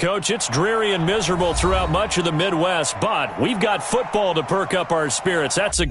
Coach, it's dreary and miserable throughout much of the Midwest, but we've got football to perk up our spirits. That's a...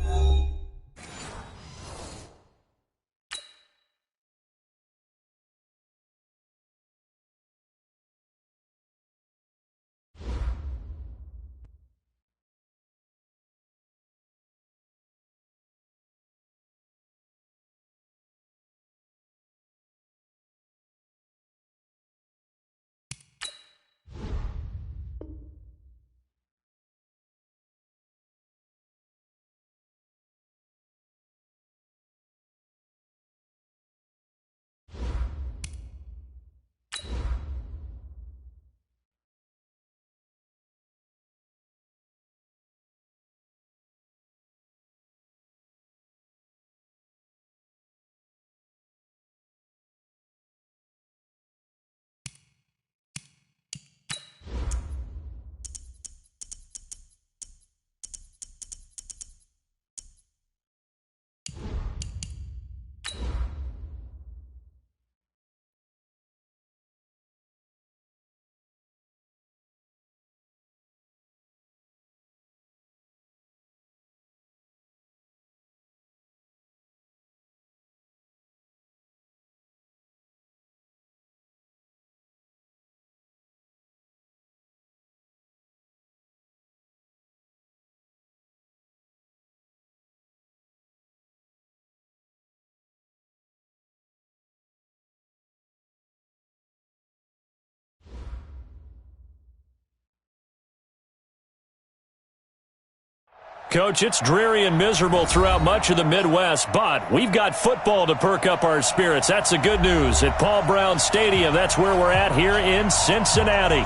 Coach, it's dreary and miserable throughout much of the Midwest, but we've got football to perk up our spirits. That's the good news. At Paul Brown Stadium, that's where we're at here in Cincinnati.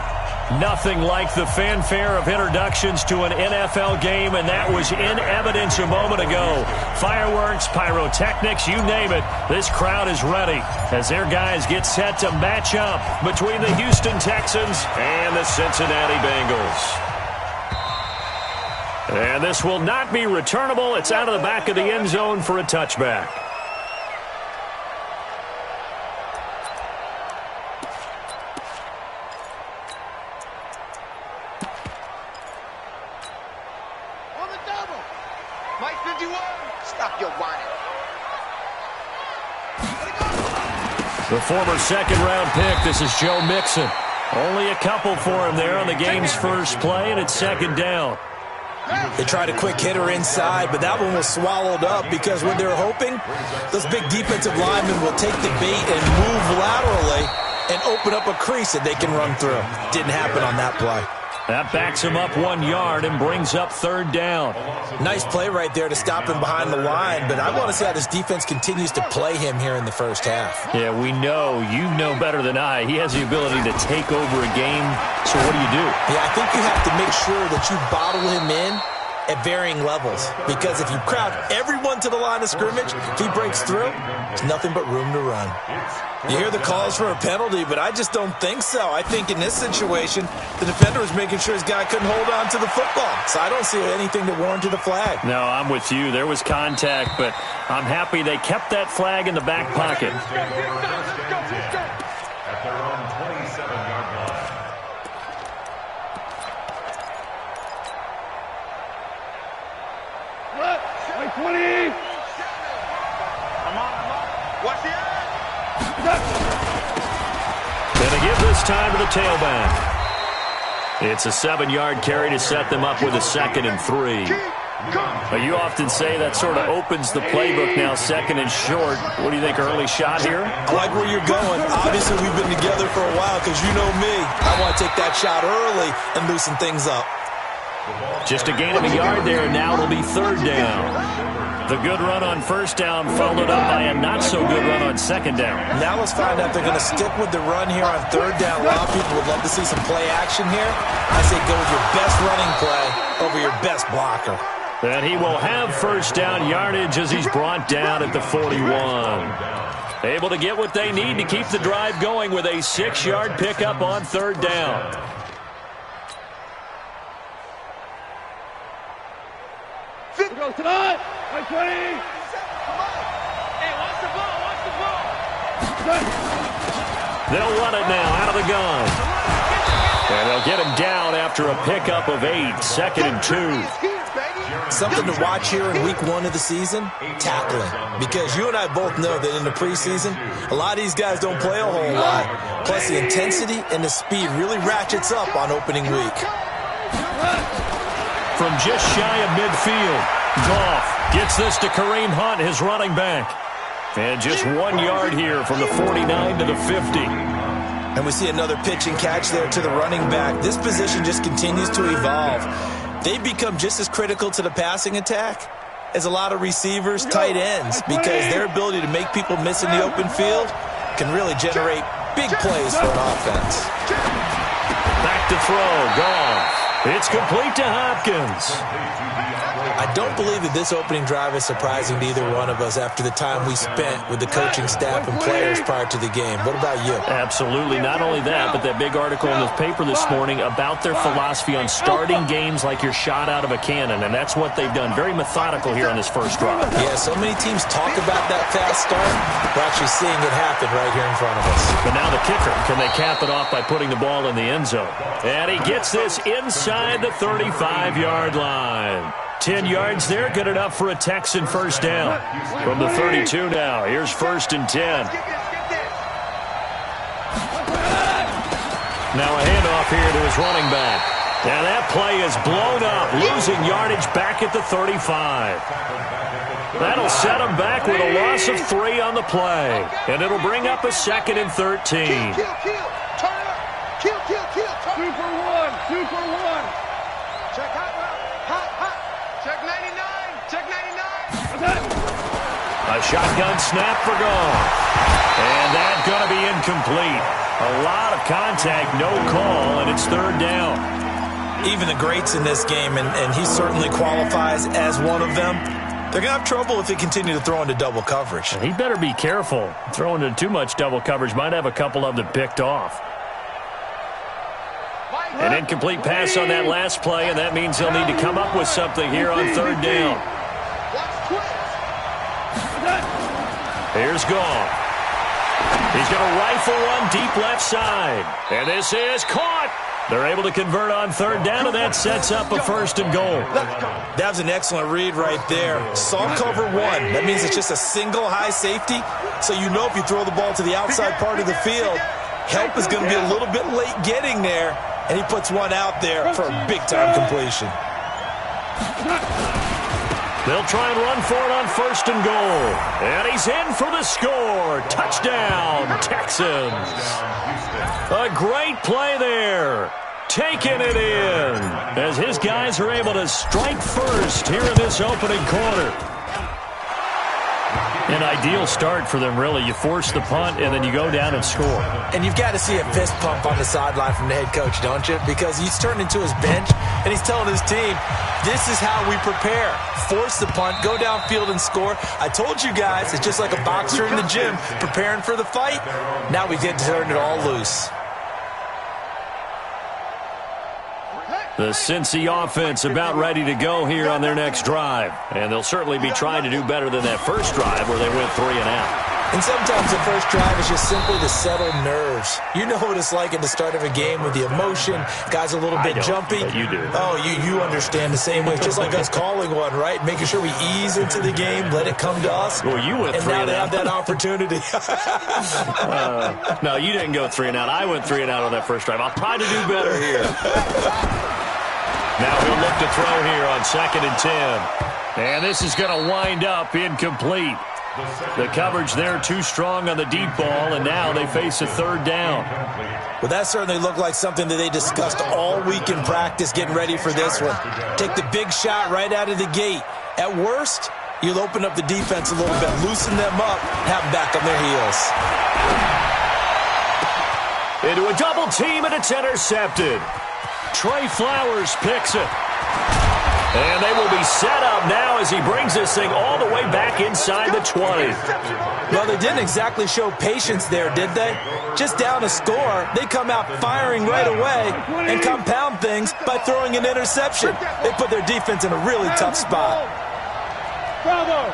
Nothing like the fanfare of introductions to an NFL game, and that was in evidence a moment ago. Fireworks, pyrotechnics, you name it. This crowd is ready as their guys get set to match up between the Houston Texans and the Cincinnati Bengals. And this will not be returnable. It's out of the back of the end zone for a touchback. On the double. Mike 51. Stop your whining. The former second-round pick, this is Joe Mixon. Only a couple for him there on the game's first play, and it's second down. They tried a quick hitter inside, but that one was swallowed up because what they're hoping, those big defensive linemen will take the bait and move laterally and open up a crease that they can run through. Didn't happen on that play. That backs him up 1 yard and brings up third down. Nice play right there to stop him behind the line, but I want to see how this defense continues to play him here in the first half. Yeah, we know. You know better than I. He has the ability to take over a game, so what do you do? Yeah, I think you have to make sure that you bottle him in at varying levels, because if you crowd everyone to the line of scrimmage, if he breaks through, there's nothing but room to run. You hear the calls for a penalty, but I just don't think so. I think in this situation, the defender was making sure his guy couldn't hold on to the football, so I don't see anything to warrant the flag. No, I'm with you. There was contact, but I'm happy they kept that flag in the back pocket. At their own 27-yard line. What? 20. Come on. Watch the end. Gonna give this time to the tailback. It's a 7-yard carry to set them up with a 2nd and 3. You often say that sort of opens the playbook now, 2nd and short. What do you think, early shot here? I like where you're going. Obviously, we've been together for a while because you know me. I want to take that shot early and loosen things up. Just a gain of a yard there, and now it'll be third down. The good run on first down followed up by a not-so-good run on second down. Now let's find out if they're going to stick with the run here on third down. A lot of people would love to see some play action here. I say go with your best running play over your best blocker. And he will have first down yardage as he's brought down at the 41. Able to get what they need to keep the drive going with a 6-yard pickup on third down. Go tonight. 20. Come on. Hey, watch the ball. They'll run it now out of the gun. And get him down after a pickup of 8, 2nd and 2. Something to watch here in week 1 of the season, tackling. Because you and I both know that in the preseason, a lot of these guys don't play a whole lot. Plus, the intensity and the speed really ratchets up on opening week. From just shy of midfield, Goff gets this to Kareem Hunt, his running back. And just 1 yard here from the 49 to the 50. And we see another pitch and catch there to the running back. This position just continues to evolve. They become just as critical to the passing attack as a lot of receivers, tight ends, because their ability to make people miss in the open field can really generate big plays for an offense. Back to throw, Goff. It's complete to Hopkins. I don't believe that this opening drive is surprising to either one of us after the time we spent with the coaching staff and players prior to the game. What about you? Absolutely. Not only that, but that big article in the paper this morning about their philosophy on starting games like you're shot out of a cannon, and that's what they've done. Very methodical here on this first drive. Yeah, so many teams talk about that fast start. We're actually seeing it happen right here in front of us. But now the kicker. Can they cap it off by putting the ball in the end zone? And he gets this inside the 35-yard line. 10 yards there, good enough for a Texan first down. From the 32 now, here's 1st and 10. Now a handoff here to his running back. Now that play is blown up, losing yardage back at the 35. That'll set him back with a loss of 3 on the play. And it'll bring up a 2nd and 13. Turn it up. Kill. 2 for 1. 2 for 1. Check hot. Check 99. Check 99. A shotgun snap for Goff. And that's going to be incomplete. A lot of contact, no call, and it's 3rd down. Even the greats in this game, and he certainly qualifies as one of them, they're going to have trouble if they continue to throw into double coverage. He better be careful. Throwing into too much double coverage might have a couple of them picked off. An incomplete pass on that last play, and that means they'll need to come up with something here on 3rd down. Here's Goff. He's going to rifle one deep left side. And this is caught. They're able to convert on 3rd down, and that sets up a 1st and goal. That was an excellent read right there. Saw cover 1. That means it's just a single high safety. So you know if you throw the ball to the outside part of the field, help is going to be a little bit late getting there. And he puts one out there for a big-time completion. They'll try and run for it on 1st and goal. And he's in for the score. Touchdown, Texans. A great play there. Taking it in as his guys are able to strike first here in this opening quarter. An ideal start for them, really. You force the punt, and then you go down and score. And you've got to see a fist pump on the sideline from the head coach, don't you? Because he's turned into his bench, and he's telling his team, this is how we prepare. Force the punt, go downfield and score. I told you guys, it's just like a boxer in the gym preparing for the fight. Now we get to turn it all loose. The Cincy offense about ready to go here on their next drive. And they'll certainly be trying to do better than that first drive where they went 3 and out. And sometimes the first drive is just simply to settle nerves. You know what it's like at the start of a game with the emotion. Guys a little bit jumpy. But you do. Oh, you understand the same way. It's just like us calling one, right? Making sure we ease into the game, let it come to us. Well, you went 3 and out. And now they have that opportunity. No, you didn't go 3 and out. I went 3 and out on that first drive. I'll try to do better here. Now he'll look to throw here on 2nd and 10. And this is going to wind up incomplete. The coverage there too strong on the deep ball, and now they face a 3rd down. Well, that certainly looked like something that they discussed all week in practice getting ready for this one. Take the big shot right out of the gate. At worst, you'll open up the defense a little bit, loosen them up, have them back on their heels. Into a double team, and it's intercepted. Trey Flowers picks it. And they will be set up now as he brings this thing all the way back inside the 20. Well, they didn't exactly show patience there, did they? Just down a score, they come out firing right away and compound things by throwing an interception. They put their defense in a really tough spot. Bravo!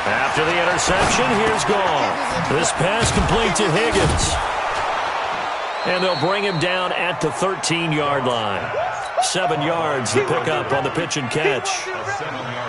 After the interception, here's Goff. This pass complete to Higgins. And they'll bring him down at the 13-yard line. 7 yards, the pickup on the pitch and catch.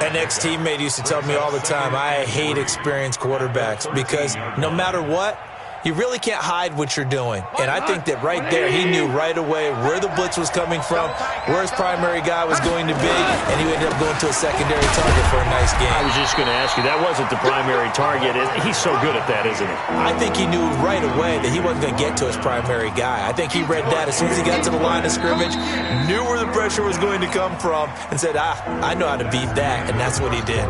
An ex-teammate used to tell me all the time, I hate experienced quarterbacks because no matter what, you really can't hide what you're doing. And I think that right there, he knew right away where the blitz was coming from, where his primary guy was going to be, and he ended up going to a secondary target for a nice game. I was just going to ask you, that wasn't the primary target. He's so good at that, isn't he? I think he knew right away that he wasn't going to get to his primary guy. I think he read that as soon as he got to the line of scrimmage, knew where the pressure was going to come from, and said, I know how to beat that, and that's what he did.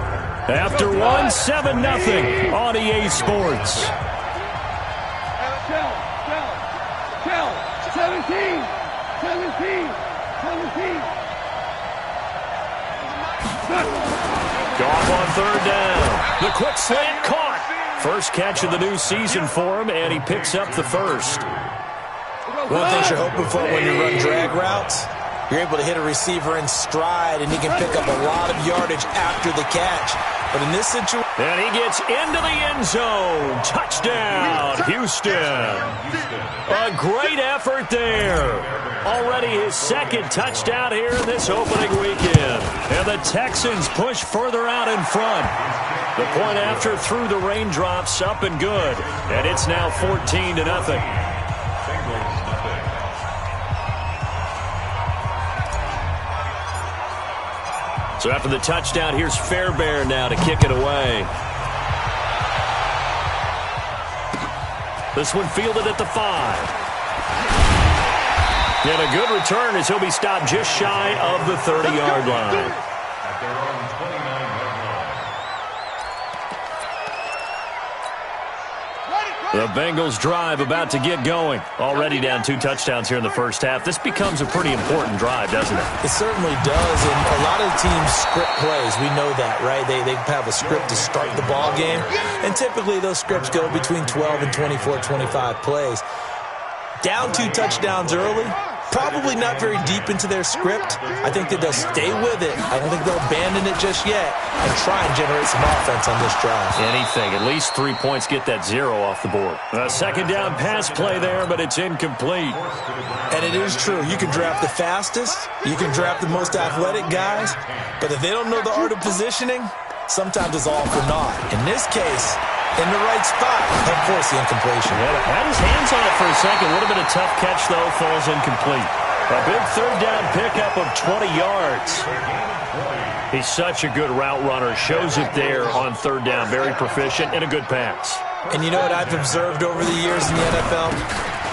After one, 7-0 on EA Sports. 17. Goff on third down. The quick slant caught. First catch of the new season for him, and he picks up the first. One thing you're hoping for when you run drag routes, you're able to hit a receiver in stride, and he can pick up a lot of yardage after the catch. But in this situation... And he gets into the end zone. Touchdown, Houston. A great effort there. Already his second touchdown here in this opening weekend. And the Texans push further out in front. The point after through the raindrops, up and good. And it's now 14-0. So after the touchdown, here's Fairbairn now to kick it away. This one fielded at the 5. And a good return as he'll be stopped just shy of the 30-yard line. At their own 29-yard The Bengals drive about to get going. Already down 2 touchdowns here in the first half. This becomes a pretty important drive, doesn't it? It certainly does, and a lot of teams script plays. We know that, right? They have a script to start the ball game, and typically those scripts go between 12 and 24, 25 plays. Down 2 touchdowns early, probably not very deep into their script. I think that they'll stay with it. I don't think they'll abandon it just yet and try and generate some offense on this drive. Anything. At least 3 points get that 0 off the board. A second down pass play there, but it's incomplete. And it is true. You can draft the fastest. You can draft the most athletic guys. But if they don't know the art of positioning, sometimes it's all for naught. In this case, in the right spot, and force the incompletion. Yeah, had his hands on it for a second. Would have been a tough catch, though. Falls incomplete. A big third down pickup of 20 yards. He's such a good route runner. Shows it there on third down. Very proficient and a good pass. And you know what I've observed over the years in the NFL?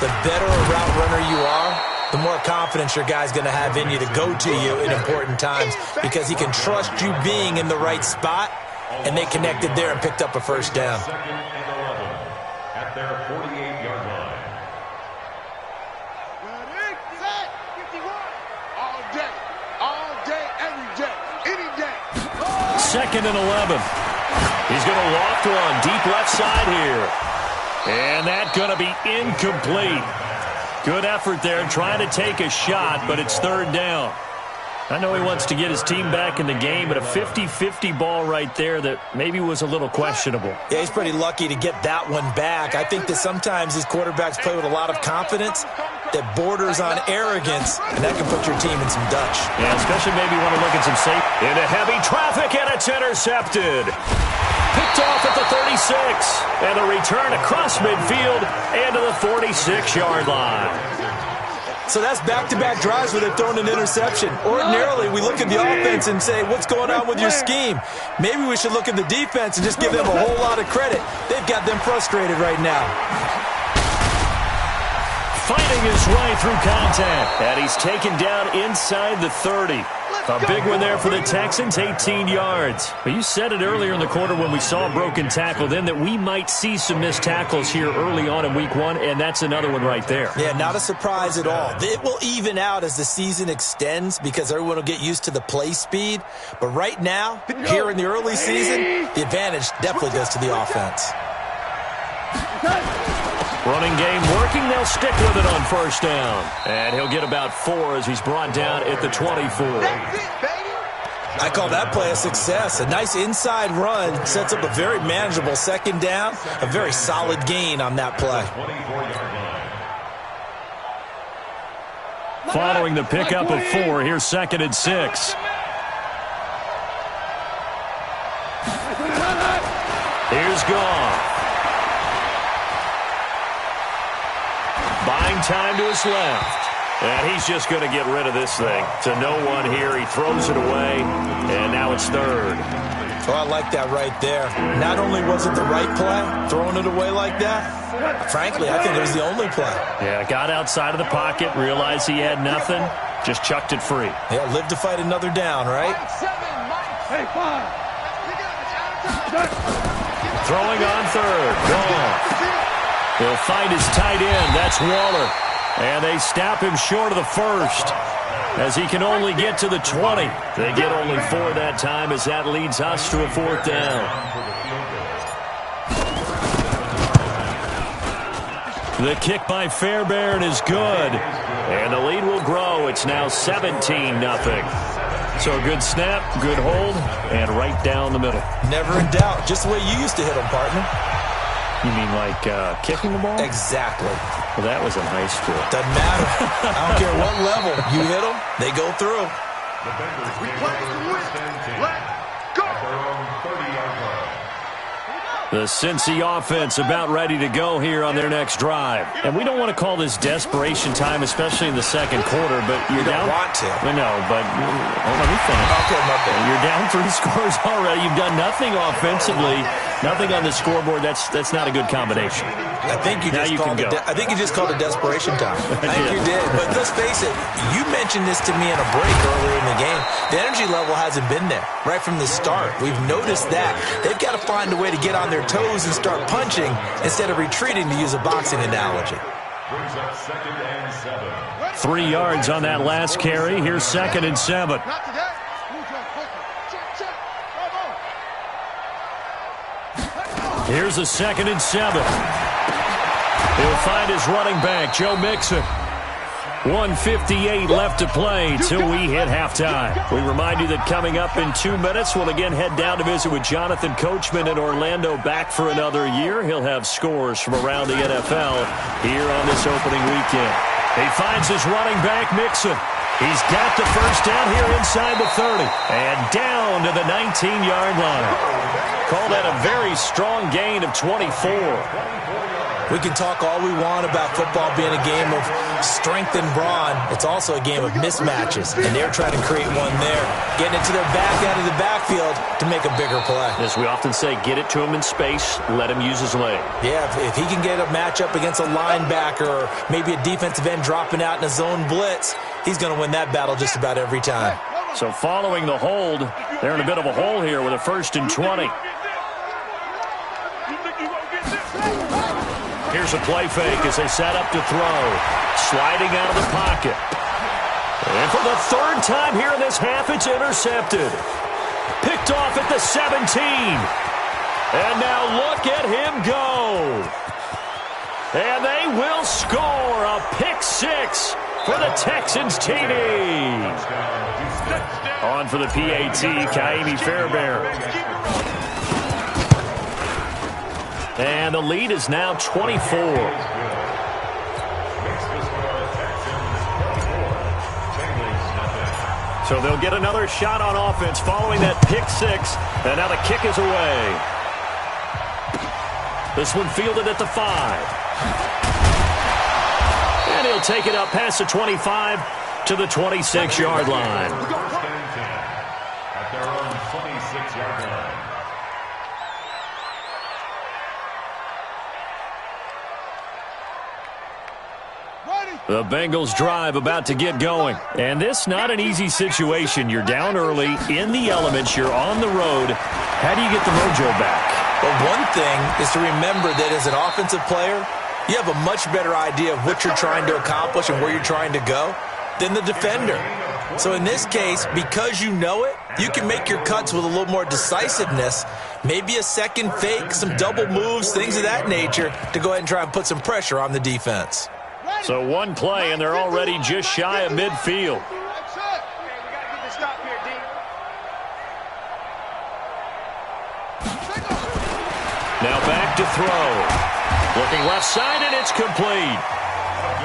The better a route runner you are, the more confidence your guy's going to have in you to go to you in important times because he can trust you being in the right spot. And they connected there and picked up a first down. Second and 11 at their 48-yard line. Set. 51. All day, every day, any day. Second and 11. He's going to loft one deep left side here. And that's going to be incomplete. Good effort there trying to take a shot, but it's third down. I know he wants to get his team back in the game, but a 50-50 ball right there that maybe was a little questionable. Yeah, he's pretty lucky to get that one back. I think that sometimes these quarterbacks play with a lot of confidence that borders on arrogance, and that can put your team in some Dutch. Yeah, especially maybe want to look at some safe. Into heavy traffic, and it's intercepted. Picked off at the 36, and a return across midfield and to the 46-yard line. So that's back-to-back drives where they've thrown an interception. Ordinarily, we look at the offense and say, what's going on with your scheme? Maybe we should look at the defense and just give them a whole lot of credit. They've got them frustrated right now. Fighting his way through contact, and he's taken down inside the 30. A big one there for the Texans, 18 yards. But you said it earlier in the quarter when we saw a broken tackle then that we might see some missed tackles here early on in week 1, and that's another one right there. Yeah, not a surprise at all. It will even out as the season extends because everyone will get used to the play speed. But right now, here in the early season, the advantage definitely goes to the offense. Running game working. They'll stick with it on first down. And he'll get about 4 as he's brought down at the 24. I call that play a success. A nice inside run sets up a very manageable second down. A very solid gain on that play. Following the pickup of 4, here's 2nd and 6. Here's Goff. Buying time to his left. And he's just going to get rid of this thing. To no one here. He throws it away. And now it's 3rd. Oh, I like that right there. Not only was it the right play, throwing it away like that, frankly, I think it was the only play. Yeah, got outside of the pocket, realized he had nothing, just chucked it free. Yeah, live to fight another down, right? Hey, 5. Throwing on 3rd. Goff. He'll find his tight end. That's Waller. And they stop him short of the 1st. As he can only get to the 20. They get only 4 that time as that leads us to a 4th down. The kick by Fairbairn is good. And the lead will grow. It's now 17-0. So a good snap, good hold, and right down the middle. Never in doubt. Just the way you used to hit them, partner. You mean like kicking the ball? Exactly. Well, that was in high school. Doesn't matter. I don't care what level. You hit them, they go through. We play to win. Let's go. The Cincy offense about ready to go here on their next drive. And we don't want to call this desperation time, especially in the 2nd quarter, but you're down. You don't want to. I know, but let me finish. Okay, my bad. You're down 3 scores already. You've done nothing offensively, nothing on the scoreboard. That's not a good combination. I think you just called it desperation time. I think you did. But let's face it, you mentioned this to me in a break earlier in the game. The energy level hasn't been there right from the start. We've noticed that. They've got to find a way to get on their toes and start punching instead of retreating, to use a boxing analogy. 3 yards on that last carry. Here's 2nd and 7. Here's a 2nd and 7. He'll find his running back, Joe Mixon. 1:58 left to play till we hit halftime. We remind you that coming up in 2 minutes, we'll again head down to visit with Jonathan Coachman in Orlando, back for another year. He'll have scores from around the NFL here on this opening weekend. He finds his running back, Mixon. He's got the 1st down here inside the 30 and down to the 19-yard line. Call that a very strong gain of 24. We can talk all we want about football being a game of strength and brawn. It's also a game of mismatches, and they're trying to create one there, getting it to their back out of the backfield to make a bigger play. As we often say, get it to him in space, let him use his leg. Yeah, if he can get a matchup against a linebacker or maybe a defensive end dropping out in a zone blitz, he's going to win that battle just about every time. So following the hold, they're in a bit of a hole here with a 1st and 20. Here's a play fake as they set up to throw. Sliding out of the pocket. And for the 3rd time here in this half, it's intercepted. Picked off at the 17. And now look at him go. And they will score a pick 6 for the Texans TD. On for the PAT, Kaimi Fairbairn. And the lead is now 24. So they'll get another shot on offense following that pick 6. And now the kick is away. This one fielded at the 5. And he'll take it up past the 25 to the 26-yard line. At their own 26-yard line. The Bengals drive about to get going. And this not an easy situation. You're down early, in the elements, you're on the road. How do you get the mojo back? Well, one thing is to remember that as an offensive player, you have a much better idea of what you're trying to accomplish and where you're trying to go than the defender. So in this case, because you know it, you can make your cuts with a little more decisiveness, maybe a second fake, some double moves, things of that nature, to go ahead and try and put some pressure on the defense. So one play, and they're already just shy of midfield. Now back to throw. Looking left side, and it's complete.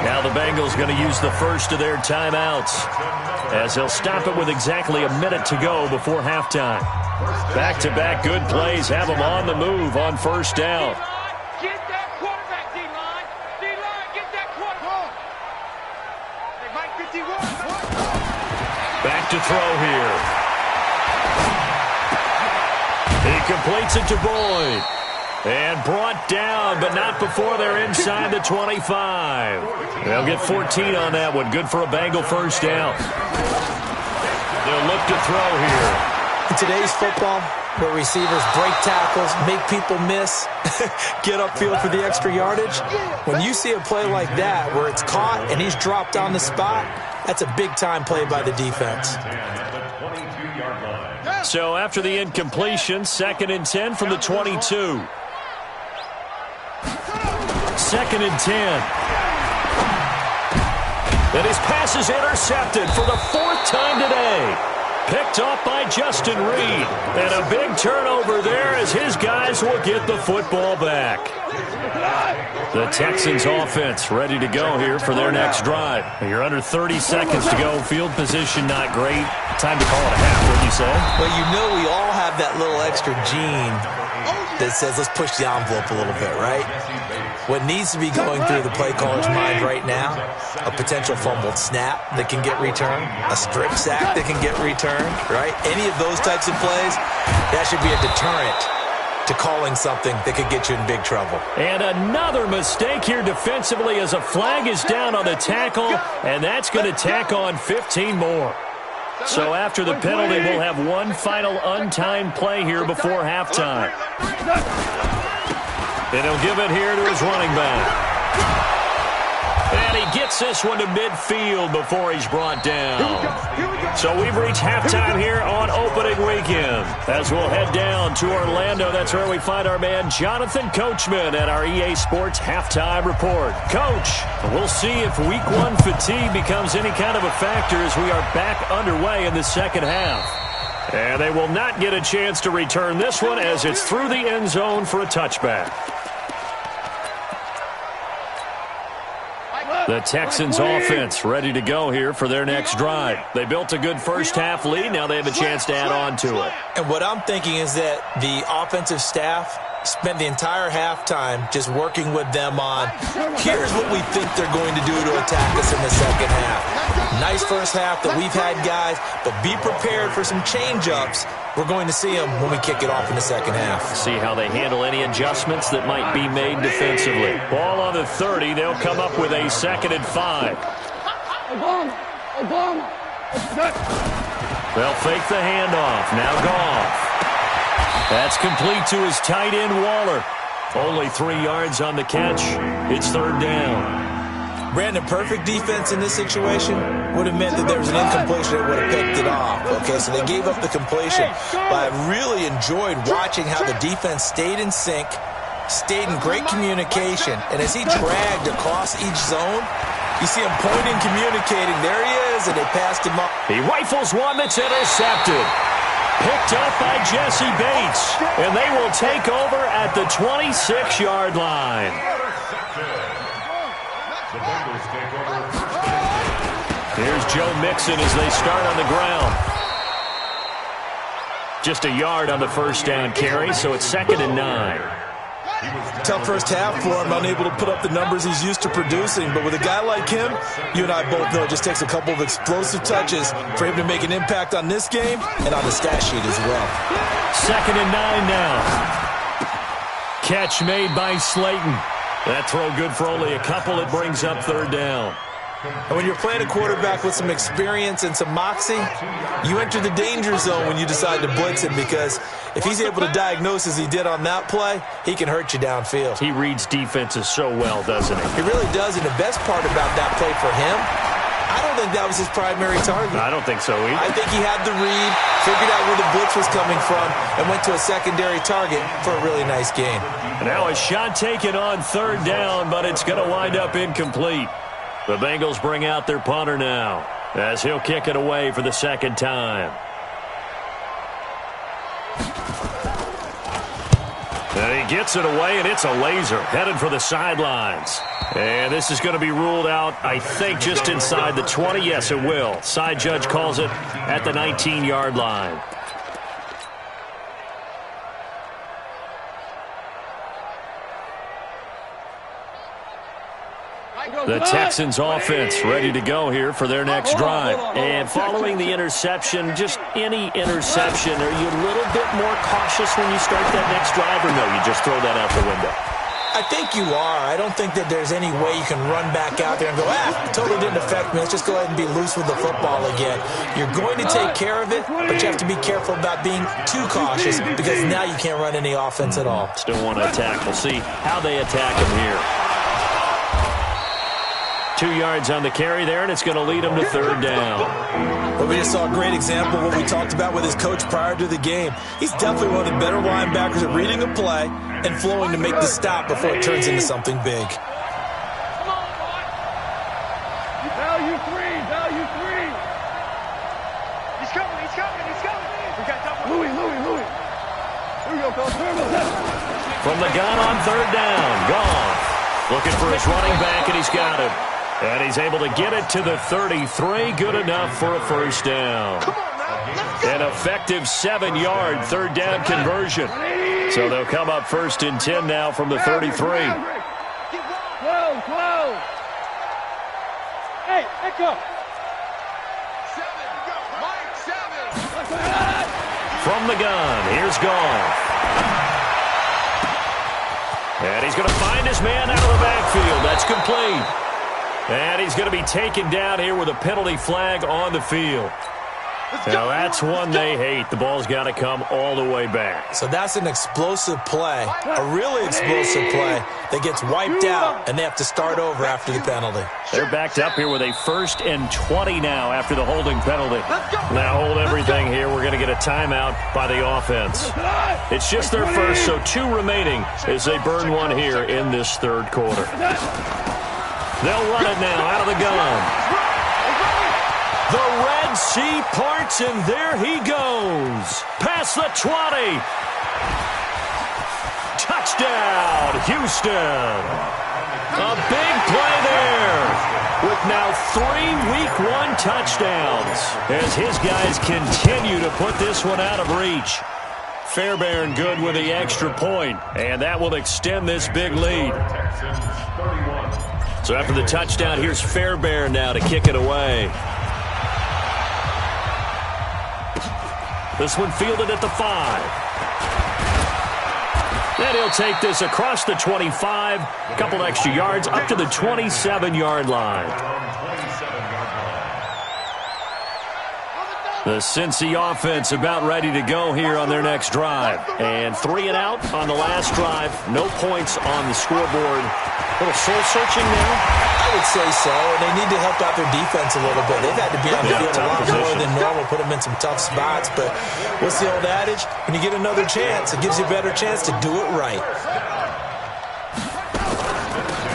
Now the Bengals going to use the first of their timeouts as they'll stop it with exactly a minute to go before halftime. Back-to-back good plays have them on the move on first down. Get that quarterback, D-line. D-line, get that quarterback. Hey, Mike 51. Back to throw here. He completes it to Boyd. And brought down, but not before they're inside the 25. They'll get 14 on that one. Good for a Bengal first down. They'll look to throw here. In today's football, where receivers break tackles, make people miss, get upfield for the extra yardage, when you see a play like that where it's caught and he's dropped on the spot, that's a big-time play by the defense. So after the incompletion, 2nd and 10 from the 22. 2nd and 10. And his pass is intercepted for the 4th time today. Picked off by Justin Reed. And a big turnover there as his guys will get the football back. The Texans offense ready to go here for their next drive. You're under 30 seconds to go. Field position not great. Time to call it a half, wouldn't you say? Well, you know we all have that little extra gene that says let's push the envelope a little bit, right? What needs to be going through the play caller's mind right now, a potential fumbled snap that can get returned, a strip sack that can get returned, right? Any of those types of plays, that should be a deterrent to calling something that could get you in big trouble. And another mistake here defensively as a flag is down on the tackle, and that's going to tack on 15 more. So after the penalty, we'll have one final untimed play here before halftime. And he'll give it here to his running back. And he gets this one to midfield before he's brought down. So we've reached halftime here on opening weekend. As we'll head down to Orlando, that's where we find our man Jonathan Coachman at our EA Sports Halftime Report. Coach, we'll see if Week 1 fatigue becomes any kind of a factor as we are back underway in the second half. And they will not get a chance to return this one as it's through the end zone for a touchback. The Texans offense ready to go here for their next drive. They built a good first half lead. Now they have a chance to add on to it. And what I'm thinking is that the offensive staff spent the entire halftime just working with them on, here's what we think they're going to do to attack us in the second half. Nice first half that we've had, guys, but be prepared for some change-ups. We're going to see them when we kick it off in the second half. See how they handle any adjustments that might be made defensively. Ball on the 30. They'll come up with a 2nd and 5. They'll fake the handoff. Now Goff. That's complete to his tight end, Waller. Only 3 yards on the catch. It's 3rd down. Brandon, perfect defense in this situation would have meant that there was an incompletion that would have picked it off. Okay, so they gave up the completion. But I really enjoyed watching how the defense stayed in sync, stayed in great communication. And as he dragged across each zone, you see him pointing, communicating. There he is, and they passed him up. He rifles one that's intercepted. Picked up by Jesse Bates. And they will take over at the 26-yard line. Here's Joe Mixon as they start on the ground. Just a yard on the first down carry, so it's 2nd and 9. Tough first half for him, unable to put up the numbers he's used to producing. But with a guy like him, you and I both know it just takes a couple of explosive touches for him to make an impact on this game and on the stat sheet as well. 2nd and 9 now. Catch made by Slayton. That throw good for only a couple. It brings up 3rd down. And when you're playing a quarterback with some experience and some moxie, you enter the danger zone when you decide to blitz him, because if he's able to diagnose as he did on that play, he can hurt you downfield. He reads defenses so well, doesn't he? He really does, and the best part about that play for him, I don't think that was his primary target. I don't think so either. I think he had the read, figured out where the blitz was coming from, and went to a secondary target for a really nice game. Now a shot taken on 3rd down, but it's going to wind up incomplete. The Bengals bring out their punter now as he'll kick it away for the 2nd time. And he gets it away, and it's a laser headed for the sidelines. And this is going to be ruled out, I think, just inside the 20. Yes, it will. Side judge calls it at the 19-yard line. The Texans offense ready to go here for their next drive. And following the interception, just any interception, are you a little bit more cautious when you start that next drive, or no, you just throw that out the window? I think you are. I don't think that there's any way you can run back out there and go, it totally didn't affect me. Let's just go ahead and be loose with the football again. You're going to take care of it, but you have to be careful about being too cautious because now you can't run any offense at all. Still want to attack. We'll see how they attack him here. 2 yards on the carry there, and it's going to lead him to third down. Well, we just saw a great example of what we talked about with his coach prior to the game. He's definitely one of the better linebackers at reading a play and flowing to make the stop before it turns into something big. Value three. He's coming. We got double. Louis. Here we go, Coach. From the gun on third down, gone. Looking for his running back, and he's got him. And he's able to get it to the 33. Good enough for a first down. An effective 7-yard third down conversion. So they'll come up first and 10 now from the 33. Close. Hey, echo. 7, go. Mike, 7. From the gun, here's Goff. And he's going to find his man out of the backfield. That's complete. And he's going to be taken down here with a penalty flag on the field. Now, that's one they hate. The ball's got to come all the way back. So that's an explosive play, a really explosive play that gets wiped out, and they have to start over after the penalty. They're backed up here with a 1st and 20 now after the holding penalty. Now hold everything here. We're going to get a timeout by the offense. It's just their first, so 2 remaining as they burn one here in this third quarter. They'll run it now out of the gun. The Red Sea parts, and there he goes. Past the 20. Touchdown, Houston. A big play there with now 3 Week 1 touchdowns as his guys continue to put this one out of reach. Fairbairn good with the extra point, and that will extend this big lead. So after the touchdown, here's Fairbairn now to kick it away. This one fielded at the 5. Then he'll take this across the 25. A couple extra yards up to the 27-yard line. The Cincy offense about ready to go here on their next drive. And 3 and out on the last drive. No points on the scoreboard. A little soul-searching now? I would say so, and they need to help out their defense a little bit. They've had to be on the field a lot more than normal, put them in some tough spots. But what's the old adage? When you get another chance, it gives you a better chance to do it right.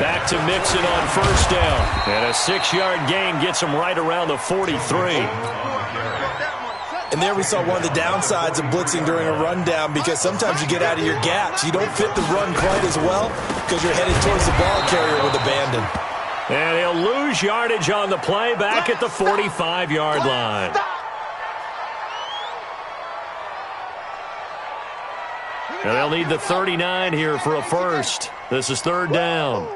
Back to Mixon on first down. And a 6-yard gain gets him right around the 43. And there we saw one of the downsides of blitzing during a rundown, because sometimes you get out of your gaps. You don't fit the run quite as well because you're headed towards the ball carrier with abandon. And he'll lose yardage on the play back at the 45-yard line. And they'll need the 39 here for a first. This is third down.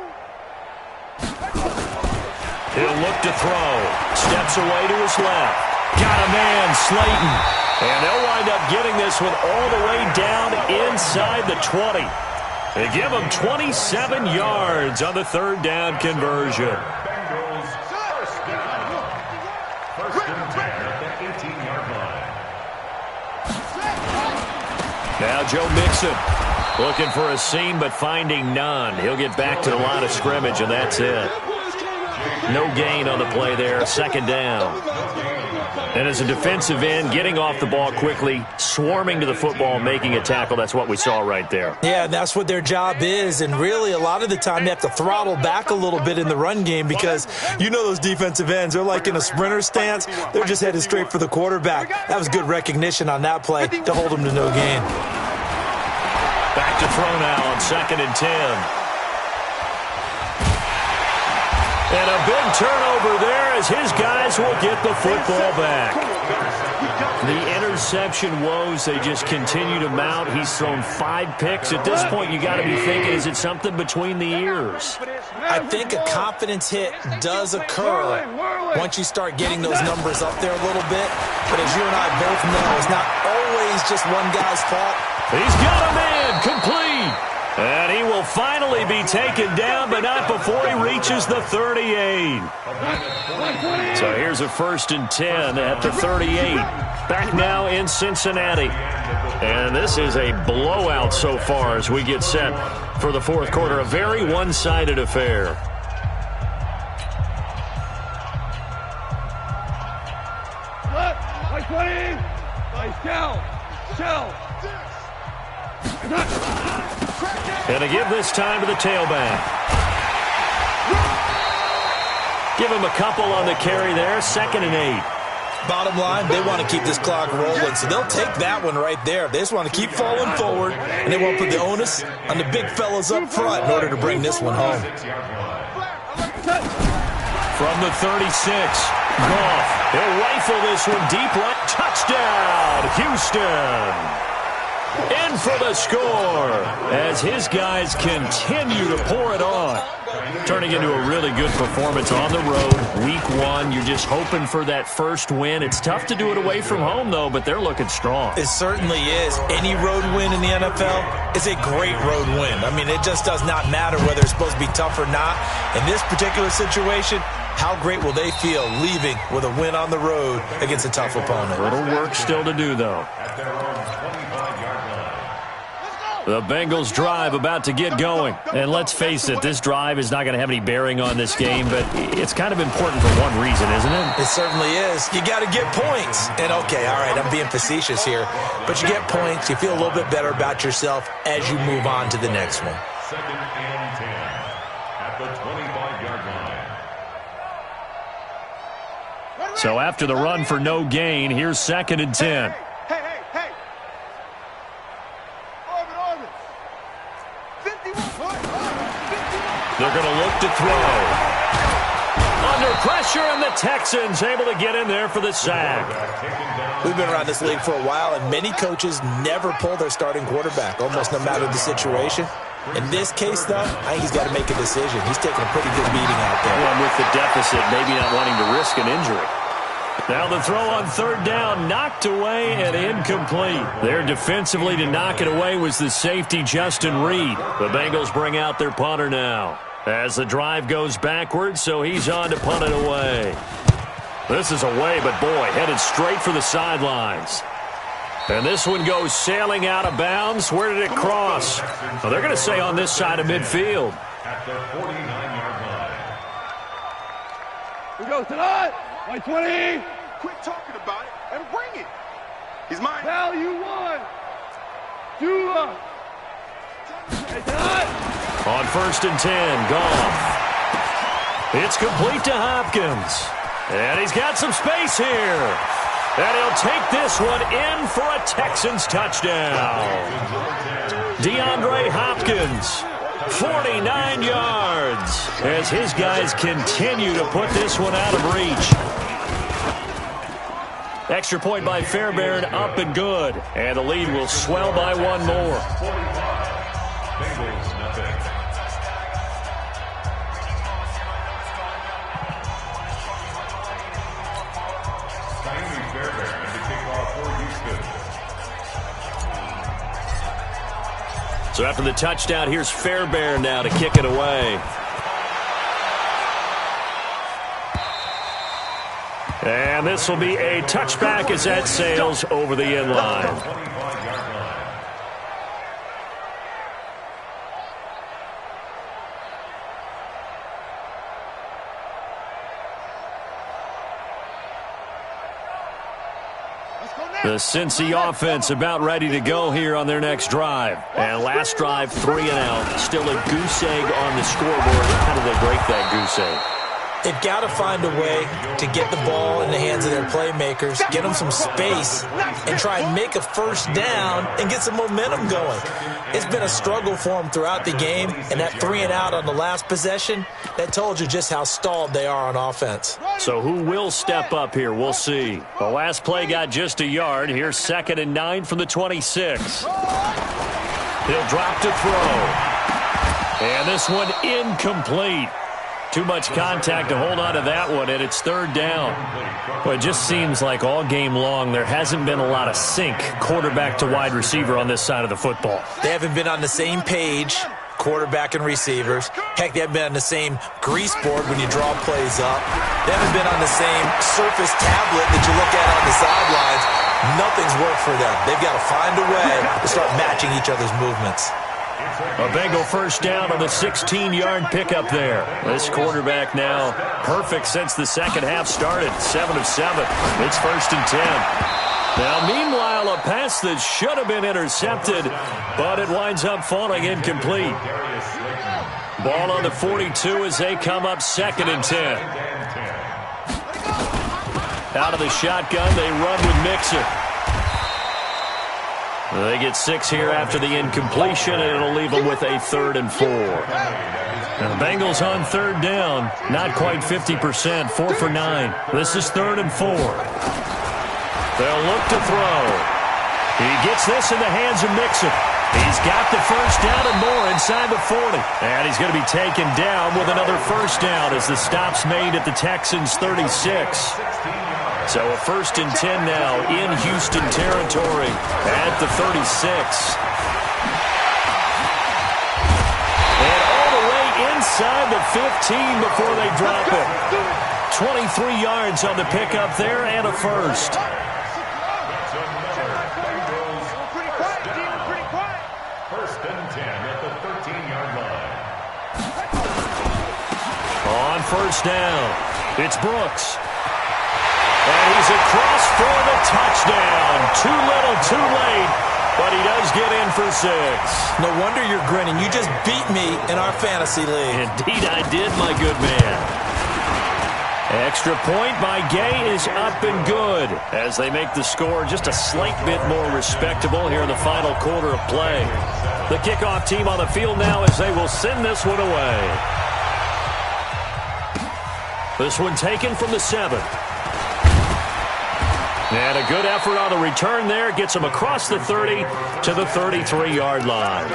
He'll look to throw. Steps away to his left. Got a man, Slayton. And they'll wind up getting this one all the way down inside the 20. They give him 27 yards on the third down conversion. Bengals first down. First and 10 at the 18-yard line. Now Joe Mixon looking for a seam but finding none. He'll get back to the line of scrimmage, and that's it. No gain on the play there. Second down. And as a defensive end, getting off the ball quickly, swarming to the football, making a tackle, that's what we saw right there. Yeah, that's what their job is. And really, a lot of the time, they have to throttle back a little bit in the run game, because you know those defensive ends, they're like in a sprinter stance. They're just headed straight for the quarterback. That was good recognition on that play to hold them to no gain. Back to throw now on 2nd and 10. And a big turnover there as his guys will get the football back. The interception woes, they just continue to mount. He's thrown 5 picks. At this point, you got to be thinking, is it something between the ears? I think a confidence hit does occur once you start getting those numbers up there a little bit. But as you and I both know, it's not always just one guy's fault. He's got a man complete. And he will finally be taken down, but not before he reaches the 38. So here's a 1st and 10 at the 38. Back now in Cincinnati. And this is a blowout so far as we get set for the 4th quarter. A very one-sided affair. Like 20. Nice shell. And to give this time to the tailback. Give him a couple on the carry there. 2nd and 8. Bottom line, they want to keep this clock rolling, so they'll take that one right there. They just want to keep falling forward, and they won't put the onus on the big fellas up front in order to bring this one home. From the 36, Goff. He'll rifle this one deep right. Touchdown, Houston. In for the score as his guys continue to pour it on. Turning into a really good performance on the road. Week 1, you're just hoping for that first win. It's tough to do it away from home, though, but they're looking strong. It certainly is. Any road win in the NFL is a great road win. I mean, it just does not matter whether it's supposed to be tough or not. In this particular situation, how great will they feel leaving with a win on the road against a tough opponent? A little work still to do, though. The Bengals drive about to get going. And let's face it, this drive is not going to have any bearing on this game, but it's kind of important for one reason, isn't it? It certainly is. You got to get points. And okay, all right, I'm being facetious here, but you get points, you feel a little bit better about yourself as you move on to the next one. 2nd and 10 at the 25-yard line. So after the run for no gain, here's 2nd and 10. They're going to look to throw. Under pressure, and the Texans able to get in there for the sack. We've been around this league for a while, and many coaches never pull their starting quarterback, almost no matter the situation. In this case, though, I think he's got to make a decision. He's taking a pretty good beating out there. Well, with the deficit, maybe not wanting to risk an injury. Now the throw on 3rd down, knocked away and incomplete. There defensively to knock it away was the safety, Justin Reed. The Bengals bring out their punter now as the drive goes backwards, so he's on to punt it away. This is away, but boy, headed straight for the sidelines. And this one goes sailing out of bounds. Where did it cross? Well, they're going to say on this side of midfield. At the 49-yard line. We go tonight. By 20. Quit talking about it and bring it. He's mine. Value 1. 2. On 1st and 10, Goff. It's complete to Hopkins. And he's got some space here. And he'll take this one in for a Texans touchdown. DeAndre Hopkins, 49 yards, as his guys continue to put this one out of reach. Extra point by Fairbairn, up and good. And the lead will swell by one more. Bengals nothing. Fairbairn to kick off for Houston. So after the touchdown, here's Fairbairn now to kick it away. And this will be a touchback as that sails over the end line. 25-yard line. The Cincy offense about ready to go here on their next drive. And last drive, 3 and out. Still a goose egg on the scoreboard. How do they break that goose egg? They've got to find a way to get the ball in the hands of their playmakers, get them some space, and try and make a first down and get some momentum going. It's been a struggle for them throughout the game, and that 3-and-out on the last possession, that told you just how stalled they are on offense. So who will step up here? We'll see. The last play got just a yard. Here's 2nd and 9 from the 26. He'll drop to throw. And this one incomplete. Too much contact to hold on to that one, and it's 3rd down. Well, it just seems like all game long there hasn't been a lot of sync quarterback to wide receiver on this side of the football. They haven't been on the same page, quarterback and receivers. Heck, they haven't been on the same grease board when you draw plays up. They haven't been on the same surface tablet that you look at on the sidelines. Nothing's worked for them. They've got to find a way to start matching each other's movements. A Bengal first down on the 16-yard pickup there. This quarterback now perfect since the second half started. 7 of 7. It's 1st and 10. Now, meanwhile, a pass that should have been intercepted, but it winds up falling incomplete. Ball on the 42 as they come up 2nd and 10. Out of the shotgun, they run with Mixon. They get 6 here after the incompletion, and it'll leave them with a 3rd and 4. Now the Bengals on 3rd down, not quite 50%, 4 for 9. This is 3rd and 4. They'll look to throw. He gets this in the hands of Mixon. He's got the first down and more inside the 40. And he's going to be taken down with another first down as the stop's made at the Texans' 36. So a 1st and 10 now in Houston territory at the 36. And all the way inside the 15 before they drop it. 23 yards on the pickup there and a first. First and 10 at the 13-yard line. On first down, it's Brooks. And he's across for the touchdown. Too little, too late, but he does get in for 6. No wonder you're grinning. You just beat me in our fantasy league. Indeed I did, my good man. Extra point by Gay is up and good as they make the score just a slight bit more respectable here in the final quarter of play. The kickoff team on the field now as they will send this one away. This one taken from the 7. And a good effort on the return there. Gets him across the 30 to the 33-yard line.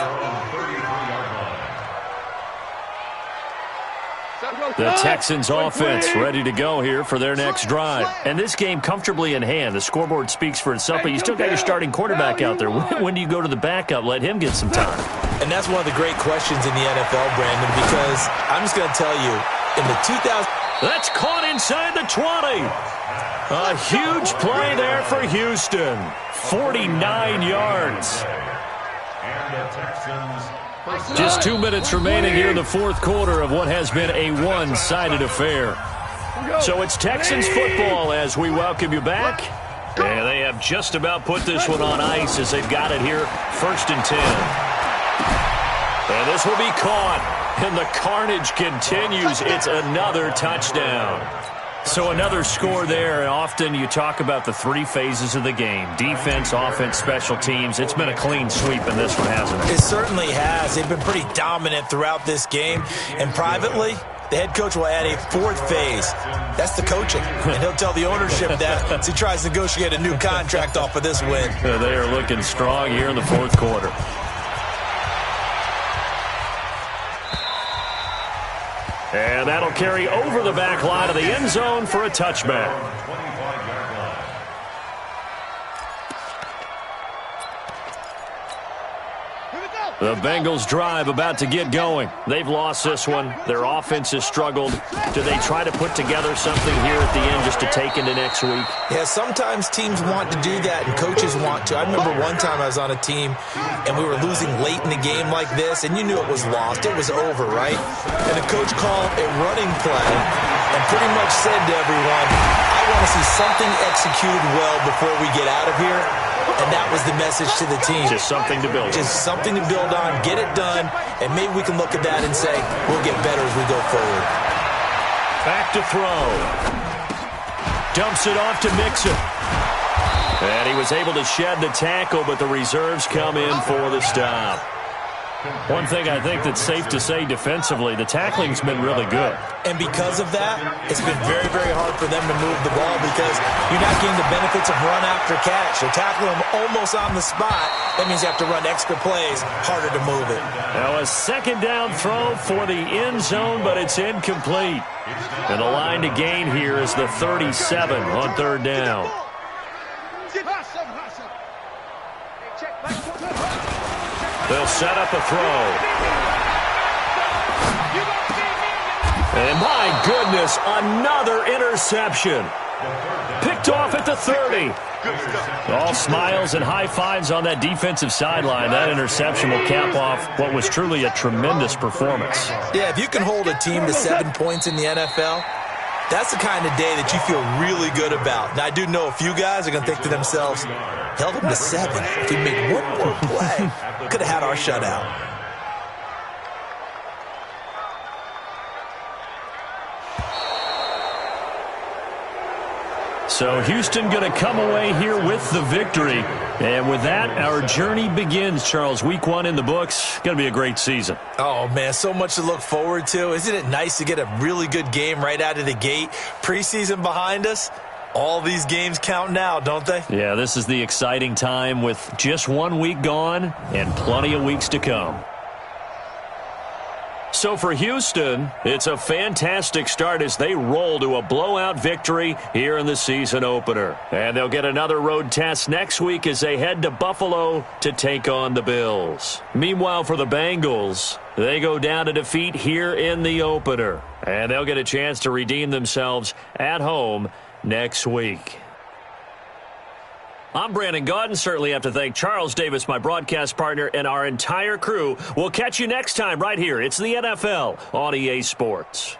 The Texans offense ready to go here for their next drive. And this game comfortably in hand. The scoreboard speaks for itself, but you still got your starting quarterback out there. When do you go to the backup? Let him get some time. And that's one of the great questions in the NFL, Brandon, because I'm just going to tell you, in the 2000... That's caught inside the 20. A huge play there for Houston. 49 yards. And the Texans. Just 2 minutes remaining here in the fourth quarter of what has been a one-sided affair. So it's Texans football as we welcome you back. And they have just about put this one on ice as they've got it here. 1st and 10. And this will be caught. And the carnage continues. It's another touchdown. So another score there. Often you talk about the 3 phases of the game. Defense, offense, special teams. It's been a clean sweep in this one, hasn't it? It certainly has. They've been pretty dominant throughout this game. And privately, the head coach will add a 4th phase. That's the coaching. And he'll tell the ownership that as he tries to negotiate a new contract off of this win. They are looking strong here in the fourth quarter. And that'll carry over the back line of the end zone for a touchback. The Bengals drive about to get going. They've lost this one. Their offense has struggled. Do they try to put together something here at the end just to take into next week? Yeah, sometimes teams want to do that and coaches want to. I remember one time I was on a team and we were losing late in the game like this and you knew it was lost. It was over, right? And the coach called a running play and pretty much said to everyone, I want to see something executed well before we get out of here. And that was the message to the team. Just something to build on. Just something to build on, get it done, and maybe we can look at that and say, we'll get better as we go forward. Back to throw. Dumps it off to Mixon. And he was able to shed the tackle, but the reserves come in for the stop. One thing I think that's safe to say defensively, the tackling's been really good. And because of that, it's been very, very hard for them to move the ball because you're not getting the benefits of run after catch. You're tackling them almost on the spot. That means you have to run extra plays, harder to move it. Now a second down throw for the end zone, but it's incomplete. And the line to gain here is the 37 on third down. They'll set up a throw. And my goodness, another interception. Picked off at the 30. All smiles and high fives on that defensive sideline. That interception will cap off what was truly a tremendous performance. Yeah, if you can hold a team to 7 points in the NFL, that's the kind of day that you feel really good about. Now, I do know a few guys are going to think to themselves, held him to 7. If he made one more play, could have had our shutout. So Houston going to come away here with the victory. And with that, our journey begins, Charles. Week 1 in the books. Going to be a great season. Oh, man, so much to look forward to. Isn't it nice to get a really good game right out of the gate? Preseason behind us. All these games count now, don't they? Yeah, this is the exciting time with just 1 week gone and plenty of weeks to come. So for Houston, it's a fantastic start as they roll to a blowout victory here in the season opener. And they'll get another road test next week as they head to Buffalo to take on the Bills. Meanwhile, for the Bengals, they go down to defeat here in the opener. And they'll get a chance to redeem themselves at home next week. I'm Brandon Gaudin. Certainly have to thank Charles Davis, my broadcast partner, and our entire crew. We'll catch you next time right here. It's the NFL on EA Sports.